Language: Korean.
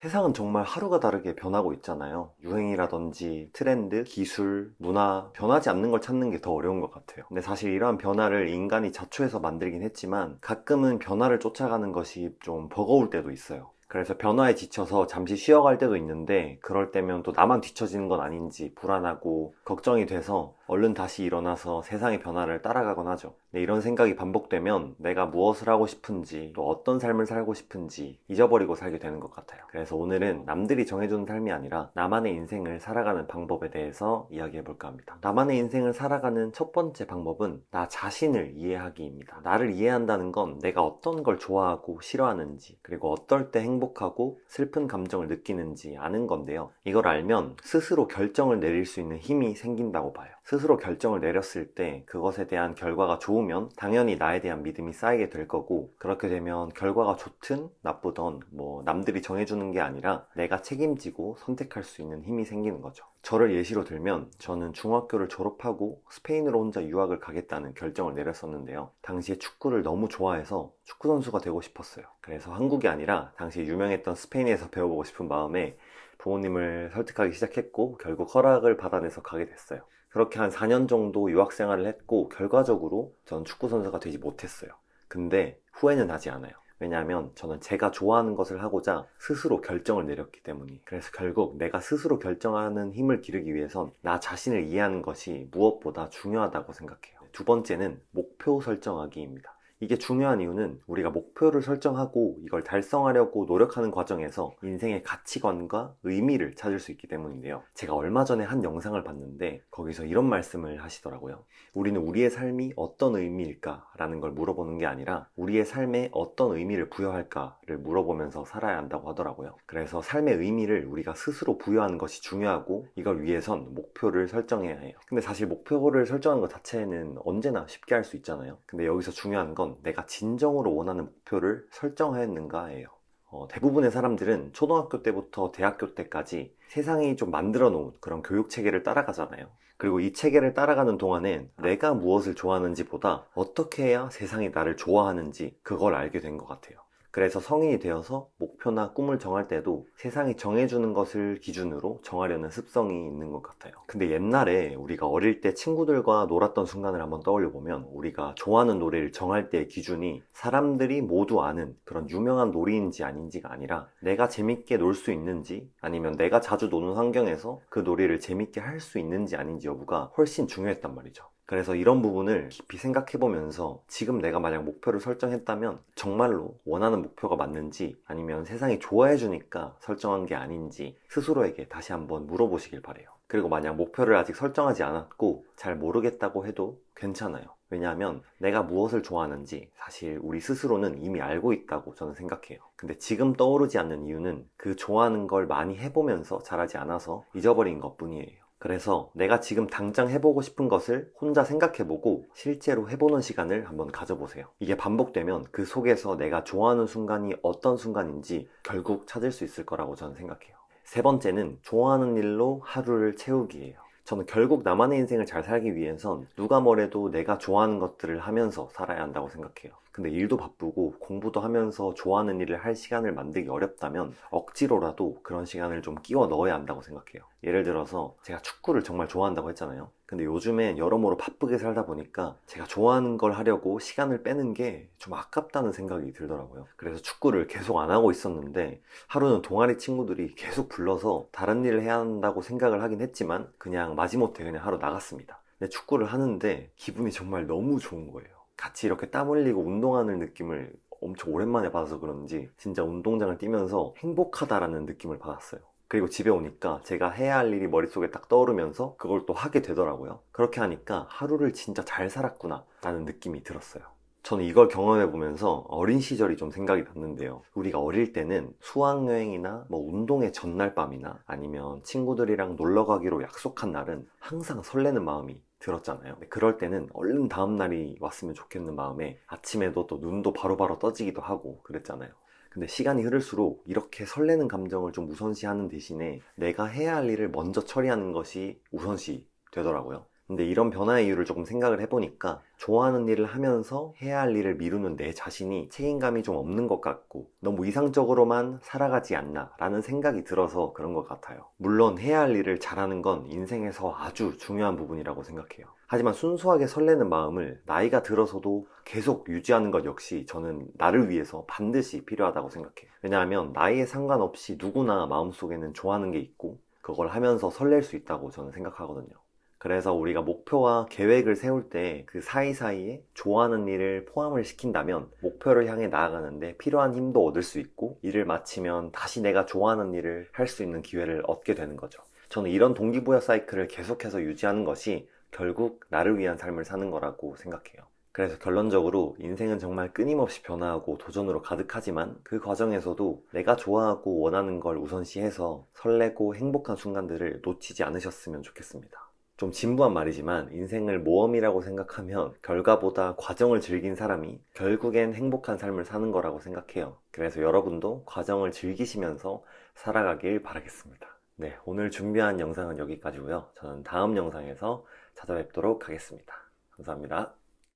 세상은 정말 하루가 다르게 변하고 있잖아요. 유행이라든지 트렌드, 기술, 문화, 변하지 않는 걸 찾는 게 더 어려운 것 같아요. 근데 사실 이러한 변화를 인간이 자초해서 만들긴 했지만 가끔은 변화를 쫓아가는 것이 좀 버거울 때도 있어요. 그래서 변화에 지쳐서 잠시 쉬어갈 때도 있는데 그럴 때면 또 나만 뒤처지는 건 아닌지 불안하고 걱정이 돼서 얼른 다시 일어나서 세상의 변화를 따라가곤 하죠. 근데 이런 생각이 반복되면 내가 무엇을 하고 싶은지 또 어떤 삶을 살고 싶은지 잊어버리고 살게 되는 것 같아요. 그래서 오늘은 남들이 정해주는 삶이 아니라 나만의 인생을 살아가는 방법에 대해서 이야기해볼까 합니다. 나만의 인생을 살아가는 첫 번째 방법은 나 자신을 이해하기입니다. 나를 이해한다는 건 내가 어떤 걸 좋아하고 싫어하는지 그리고 어떨 때 행복하고 슬픈 감정을 느끼는지 아는 건데요. 이걸 알면 스스로 결정을 내릴 수 있는 힘이 생긴다고 봐요. 스스로 결정을 내렸을 때 그것에 대한 결과가 좋으면 당연히 나에 대한 믿음이 쌓이게 될 거고, 그렇게 되면 결과가 좋든 나쁘든 남들이 정해주는 게 아니라 내가 책임지고 선택할 수 있는 힘이 생기는 거죠. 저를 예시로 들면 저는 중학교를 졸업하고 스페인으로 혼자 유학을 가겠다는 결정을 내렸었는데요. 당시에 축구를 너무 좋아해서 축구 선수가 되고 싶었어요. 그래서 한국이 아니라 당시에 유명했던 스페인에서 배워보고 싶은 마음에 부모님을 설득하기 시작했고 결국 허락을 받아내서 가게 됐어요. 그렇게 한 4년 정도 유학 생활을 했고 결과적으로 저는 축구 선수가 되지 못했어요. 근데 후회는 나지 않아요. 왜냐하면 저는 제가 좋아하는 것을 하고자 스스로 결정을 내렸기 때문이에요. 그래서 결국 내가 스스로 결정하는 힘을 기르기 위해선 나 자신을 이해하는 것이 무엇보다 중요하다고 생각해요. 두 번째는 목표 설정하기입니다. 이게 중요한 이유는 우리가 목표를 설정하고 이걸 달성하려고 노력하는 과정에서 인생의 가치관과 의미를 찾을 수 있기 때문인데요. 제가 얼마 전에 한 영상을 봤는데 거기서 이런 말씀을 하시더라고요. 우리는 우리의 삶이 어떤 의미일까? 라는 걸 물어보는 게 아니라 우리의 삶에 어떤 의미를 부여할까를 물어보면서 살아야 한다고 하더라고요. 그래서 삶의 의미를 우리가 스스로 부여하는 것이 중요하고 이걸 위해선 목표를 설정해야 해요. 근데 사실 목표를 설정하는 것 자체는 언제나 쉽게 할 수 있잖아요. 근데 여기서 중요한 건 내가 진정으로 원하는 목표를 설정하였는가예요. 대부분의 사람들은 초등학교 때부터 대학교 때까지 세상이 좀 만들어 놓은 그런 교육 체계를 따라가잖아요. 그리고 이 체계를 따라가는 동안엔 내가 무엇을 좋아하는지 보다 어떻게 해야 세상이 나를 좋아하는지 그걸 알게 된 것 같아요. 그래서 성인이 되어서 목표나 꿈을 정할 때도 세상이 정해주는 것을 기준으로 정하려는 습성이 있는 것 같아요. 근데 옛날에 우리가 어릴 때 친구들과 놀았던 순간을 한번 떠올려 보면 우리가 좋아하는 노래를 정할 때의 기준이 사람들이 모두 아는 그런 유명한 놀이인지 아닌지가 아니라 내가 재밌게 놀 수 있는지 아니면 내가 자주 노는 환경에서 그 놀이를 재밌게 할 수 있는지 아닌지 여부가 훨씬 중요했단 말이죠. 그래서 이런 부분을 깊이 생각해보면서 지금 내가 만약 목표를 설정했다면 정말로 원하는 목표가 맞는지 아니면 세상이 좋아해주니까 설정한 게 아닌지 스스로에게 다시 한번 물어보시길 바래요. 그리고 만약 목표를 아직 설정하지 않았고 잘 모르겠다고 해도 괜찮아요. 왜냐하면 내가 무엇을 좋아하는지 사실 우리 스스로는 이미 알고 있다고 저는 생각해요. 근데 지금 떠오르지 않는 이유는 그 좋아하는 걸 많이 해보면서 잘하지 않아서 잊어버린 것 뿐이에요. 그래서 내가 지금 당장 해보고 싶은 것을 혼자 생각해보고 실제로 해보는 시간을 한번 가져보세요. 이게 반복되면 그 속에서 내가 좋아하는 순간이 어떤 순간인지 결국 찾을 수 있을 거라고 저는 생각해요. 세 번째는 좋아하는 일로 하루를 채우기예요. 저는 결국 나만의 인생을 잘 살기 위해선 누가 뭐래도 내가 좋아하는 것들을 하면서 살아야 한다고 생각해요. 근데 일도 바쁘고 공부도 하면서 좋아하는 일을 할 시간을 만들기 어렵다면 억지로라도 그런 시간을 좀 끼워 넣어야 한다고 생각해요. 예를 들어서 제가 축구를 정말 좋아한다고 했잖아요. 근데 요즘엔 여러모로 바쁘게 살다 보니까 제가 좋아하는 걸 하려고 시간을 빼는 게 좀 아깝다는 생각이 들더라고요. 그래서 축구를 계속 안 하고 있었는데 하루는 동아리 친구들이 계속 불러서 다른 일을 해야 한다고 생각을 하긴 했지만 그냥 마지못해 그냥 하러 나갔습니다. 근데 축구를 하는데 기분이 정말 너무 좋은 거예요. 같이 이렇게 땀 흘리고 운동하는 느낌을 엄청 오랜만에 받아서 그런지 진짜 운동장을 뛰면서 행복하다라는 느낌을 받았어요. 그리고 집에 오니까 제가 해야 할 일이 머릿속에 딱 떠오르면서 그걸 또 하게 되더라고요. 그렇게 하니까 하루를 진짜 잘 살았구나 라는 느낌이 들었어요. 저는 이걸 경험해 보면서 어린 시절이 좀 생각이 났는데요. 우리가 어릴 때는 수학여행이나 운동의 전날 밤이나 아니면 친구들이랑 놀러 가기로 약속한 날은 항상 설레는 마음이 들었잖아요. 그럴 때는 얼른 다음 날이 왔으면 좋겠는 마음에 아침에도 또 눈도 바로바로 떠지기도 하고 그랬잖아요. 근데 시간이 흐를수록 이렇게 설레는 감정을 좀 우선시하는 대신에 내가 해야 할 일을 먼저 처리하는 것이 우선시 되더라고요. 근데 이런 변화의 이유를 조금 생각을 해보니까 좋아하는 일을 하면서 해야 할 일을 미루는 내 자신이 책임감이 좀 없는 것 같고 너무 이상적으로만 살아가지 않나 라는 생각이 들어서 그런 것 같아요. 물론 해야 할 일을 잘하는 건 인생에서 아주 중요한 부분이라고 생각해요. 하지만 순수하게 설레는 마음을 나이가 들어서도 계속 유지하는 것 역시 저는 나를 위해서 반드시 필요하다고 생각해요. 왜냐하면 나이에 상관없이 누구나 마음속에는 좋아하는 게 있고 그걸 하면서 설렐 수 있다고 저는 생각하거든요. 그래서 우리가 목표와 계획을 세울 때 그 사이사이에 좋아하는 일을 포함을 시킨다면 목표를 향해 나아가는데 필요한 힘도 얻을 수 있고 일을 마치면 다시 내가 좋아하는 일을 할 수 있는 기회를 얻게 되는 거죠. 저는 이런 동기부여 사이클을 계속해서 유지하는 것이 결국 나를 위한 삶을 사는 거라고 생각해요. 그래서 결론적으로 인생은 정말 끊임없이 변화하고 도전으로 가득하지만 그 과정에서도 내가 좋아하고 원하는 걸 우선시해서 설레고 행복한 순간들을 놓치지 않으셨으면 좋겠습니다. 좀 진부한 말이지만 인생을 모험이라고 생각하면 결과보다 과정을 즐긴 사람이 결국엔 행복한 삶을 사는 거라고 생각해요. 그래서 여러분도 과정을 즐기시면서 살아가길 바라겠습니다. 네, 오늘 준비한 영상은 여기까지고요. 저는 다음 영상에서 찾아뵙도록 하겠습니다. 감사합니다.